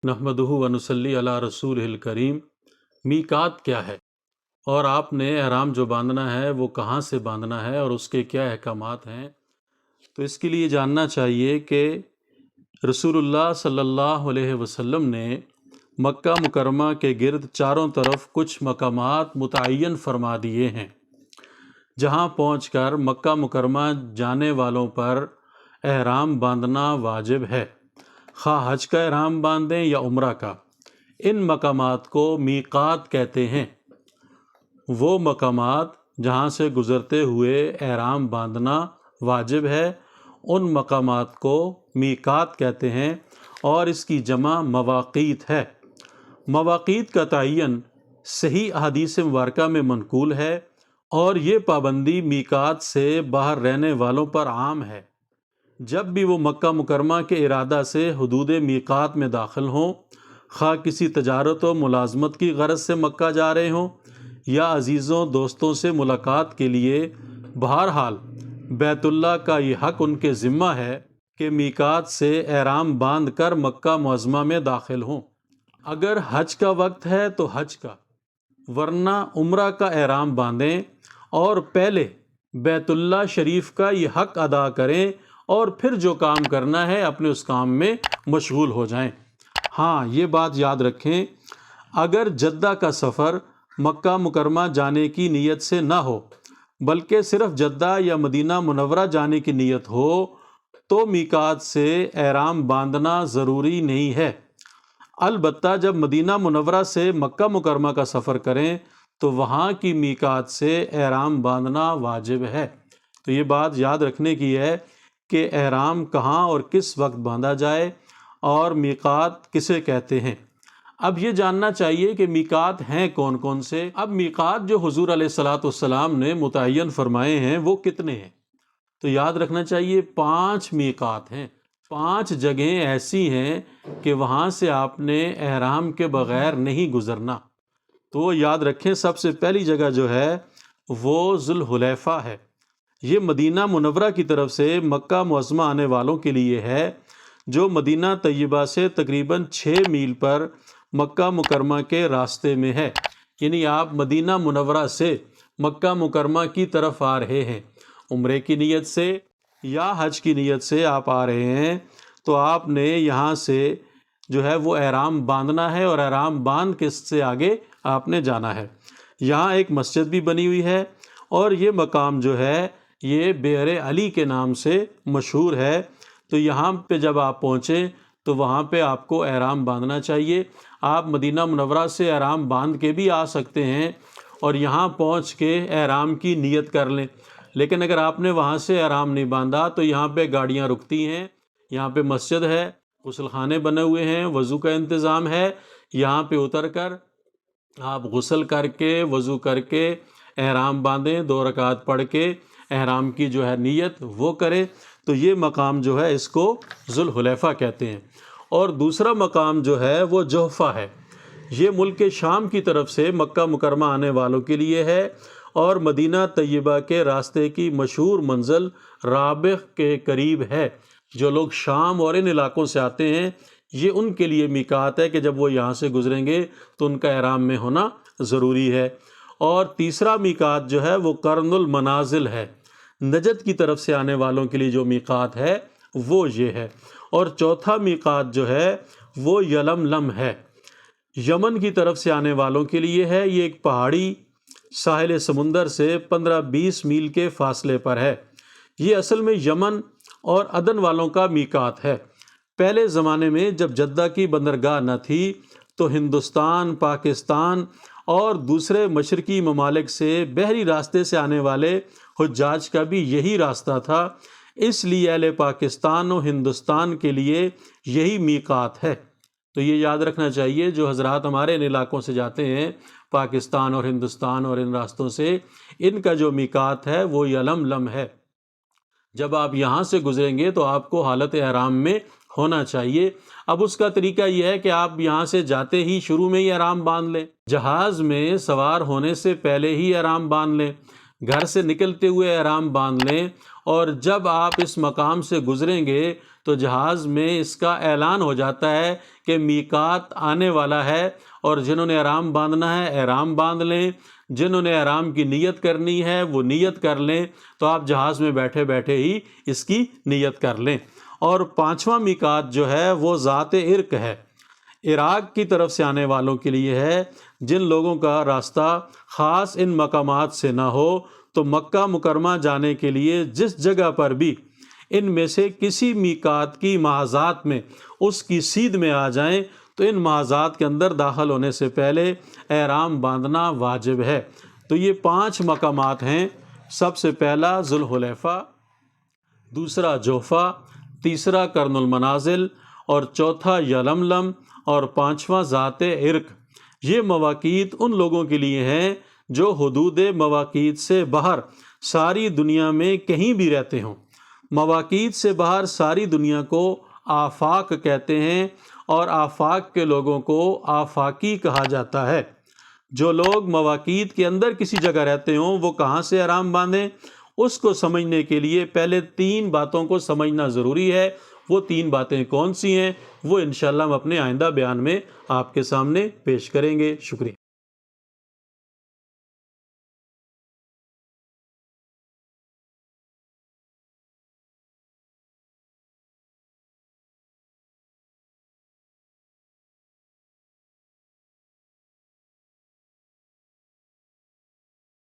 نحمدہ و نصلی علی رسولہ الکریم۔ میقات کیا ہے اور آپ نے احرام جو باندھنا ہے وہ کہاں سے باندھنا ہے اور اس کے کیا احکامات ہیں؟ تو اس کے لیے جاننا چاہیے کہ رسول اللہ صلی اللہ علیہ وسلم نے مکہ مکرمہ کے گرد چاروں طرف کچھ مقامات متعین فرما دیے ہیں جہاں پہنچ کر مکہ مکرمہ جانے والوں پر احرام باندھنا واجب ہے، خواہ حج کا احرام باندھیں یا عمرہ کا۔ ان مقامات کو میقات کہتے ہیں۔ وہ مقامات جہاں سے گزرتے ہوئے احرام باندھنا واجب ہے، ان مقامات کو میقات کہتے ہیں، اور اس کی جمع مواقیت ہے۔ مواقیت کا تعین صحیح احادیث مبارکہ میں منقول ہے، اور یہ پابندی میقات سے باہر رہنے والوں پر عام ہے۔ جب بھی وہ مکہ مکرمہ کے ارادہ سے حدود میقات میں داخل ہوں، خواہ کسی تجارت و ملازمت کی غرض سے مکہ جا رہے ہوں یا عزیزوں دوستوں سے ملاقات کے لیے، بہرحال بیت اللہ کا یہ حق ان کے ذمہ ہے کہ میقات سے احرام باندھ کر مکہ معظمہ میں داخل ہوں۔ اگر حج کا وقت ہے تو حج کا، ورنہ عمرہ کا احرام باندھیں اور پہلے بیت اللہ شریف کا یہ حق ادا کریں، اور پھر جو کام کرنا ہے اپنے اس کام میں مشغول ہو جائیں۔ ہاں، یہ بات یاد رکھیں، اگر جدہ کا سفر مکہ مکرمہ جانے کی نیت سے نہ ہو بلکہ صرف جدہ یا مدینہ منورہ جانے کی نیت ہو تو میقات سے احرام باندھنا ضروری نہیں ہے۔ البتہ جب مدینہ منورہ سے مکہ مکرمہ کا سفر کریں تو وہاں کی میقات سے احرام باندھنا واجب ہے۔ تو یہ بات یاد رکھنے کی ہے کہ احرام کہاں اور کس وقت باندھا جائے اور میقات کسے کہتے ہیں۔ اب یہ جاننا چاہیے کہ میقات ہیں کون کون سے۔ اب میقات جو حضور علیہ الصلوۃ والسلام نے متعین فرمائے ہیں وہ کتنے ہیں؟ تو یاد رکھنا چاہیے 5 میقات ہیں۔ 5 جگہیں ایسی ہیں کہ وہاں سے آپ نے احرام کے بغیر نہیں گزرنا۔ تو یاد رکھیں، سب سے پہلی جگہ جو ہے وہ ذوالحلیفہ ہے۔ یہ مدینہ منورہ کی طرف سے مکہ معظمہ آنے والوں کے لیے ہے، جو مدینہ طیبہ سے تقریباً 6 میل پر مکہ مکرمہ کے راستے میں ہے۔ یعنی آپ مدینہ منورہ سے مکہ مکرمہ کی طرف آ رہے ہیں، عمرے کی نیت سے یا حج کی نیت سے آپ آ رہے ہیں، تو آپ نے یہاں سے جو ہے وہ احرام باندھنا ہے، اور احرام باندھ کے اس سے آگے آپ نے جانا ہے۔ یہاں ایک مسجد بھی بنی ہوئی ہے، اور یہ مقام جو ہے یہ بئر علی کے نام سے مشہور ہے۔ تو یہاں پہ جب آپ پہنچیں تو وہاں پہ آپ کو احرام باندھنا چاہیے۔ آپ مدینہ منورہ سے احرام باندھ کے بھی آ سکتے ہیں اور یہاں پہنچ کے احرام کی نیت کر لیں، لیکن اگر آپ نے وہاں سے احرام نہیں باندھا تو یہاں پہ گاڑیاں رکتی ہیں، یہاں پہ مسجد ہے، غسل خانے بنے ہوئے ہیں، وضو کا انتظام ہے، یہاں پہ اتر کر آپ غسل کر کے وضو کر کے احرام باندھیں، 2 رکعت پڑھ کے احرام کی جو ہے نیت وہ کریں۔ تو یہ مقام جو ہے اس کو ذوالحلیفہ کہتے ہیں۔ اور دوسرا مقام جو ہے وہ جحفہ ہے۔ یہ ملک شام کی طرف سے مکہ مکرمہ آنے والوں کے لیے ہے، اور مدینہ طیبہ کے راستے کی مشہور منزل رابغ کے قریب ہے۔ جو لوگ شام اور ان علاقوں سے آتے ہیں، یہ ان کے لیے میقات ہے کہ جب وہ یہاں سے گزریں گے تو ان کا احرام میں ہونا ضروری ہے۔ اور تیسرا میقات جو ہے وہ قرن المنازل ہے۔ نجد کی طرف سے آنے والوں کے لیے جو میقات ہے وہ یہ ہے۔ اور چوتھا میقات جو ہے وہ یلملم ہے، یمن کی طرف سے آنے والوں کے لیے ہے۔ یہ ایک پہاڑی ساحل سمندر سے 15-20 میل کے فاصلے پر ہے۔ یہ اصل میں یمن اور عدن والوں کا میقات ہے۔ پہلے زمانے میں جب جدہ کی بندرگاہ نہ تھی تو ہندوستان، پاکستان اور دوسرے مشرقی ممالک سے بحری راستے سے آنے والے حجاج کا بھی یہی راستہ تھا، اس لیے اہل پاکستان و ہندوستان کے لیے یہی میقات ہے۔ تو یہ یاد رکھنا چاہیے، جو حضرات ہمارے ان علاقوں سے جاتے ہیں، پاکستان اور ہندوستان اور ان راستوں سے، ان کا جو میقات ہے وہ یلملم ہے۔ جب آپ یہاں سے گزریں گے تو آپ کو حالت احرام میں ہونا چاہیے۔ اب اس کا طریقہ یہ ہے کہ آپ یہاں سے جاتے ہی شروع میں ہی احرام باندھ لیں، جہاز میں سوار ہونے سے پہلے ہی احرام باندھ لیں، گھر سے نکلتے ہوئے احرام باندھ لیں، اور جب آپ اس مقام سے گزریں گے تو جہاز میں اس کا اعلان ہو جاتا ہے کہ میقات آنے والا ہے، اور جنہوں نے احرام باندھنا ہے احرام باندھ لیں، جنہوں نے احرام کی نیت کرنی ہے وہ نیت کر لیں۔ تو آپ جہاز میں بیٹھے بیٹھے ہی اس کی نیت کر لیں۔ اور 5واں میقات جو ہے وہ ذات عرق ہے، عراق کی طرف سے آنے والوں کے لیے ہے۔ جن لوگوں کا راستہ خاص ان مقامات سے نہ ہو تو مکہ مکرمہ جانے کے لیے جس جگہ پر بھی ان میں سے کسی میقات کی محاذات میں اس کی سیدھ میں آ جائیں تو ان محاذات کے اندر داخل ہونے سے پہلے احرام باندھنا واجب ہے۔ تو یہ 5 مقامات ہیں۔ سب سے پہلا ذوالحلیفہ، دوسرا جوفہ، تیسرا قرن المنازل، اور چوتھا یلملم، اور 5واں ذات عرق۔ یہ مواقیت ان لوگوں کے لیے ہیں جو حدود مواقیت سے باہر ساری دنیا میں کہیں بھی رہتے ہوں۔ مواقیت سے باہر ساری دنیا کو آفاق کہتے ہیں، اور آفاق کے لوگوں کو آفاقی کہا جاتا ہے۔ جو لوگ مواقیت کے اندر کسی جگہ رہتے ہوں وہ کہاں سے احرام باندھیں، اس کو سمجھنے کے لیے پہلے 3 باتوں کو سمجھنا ضروری ہے۔ وہ 3 باتیں کون سی ہیں وہ انشاءاللہ ہم اپنے آئندہ بیان میں آپ کے سامنے پیش کریں گے۔ شکریہ۔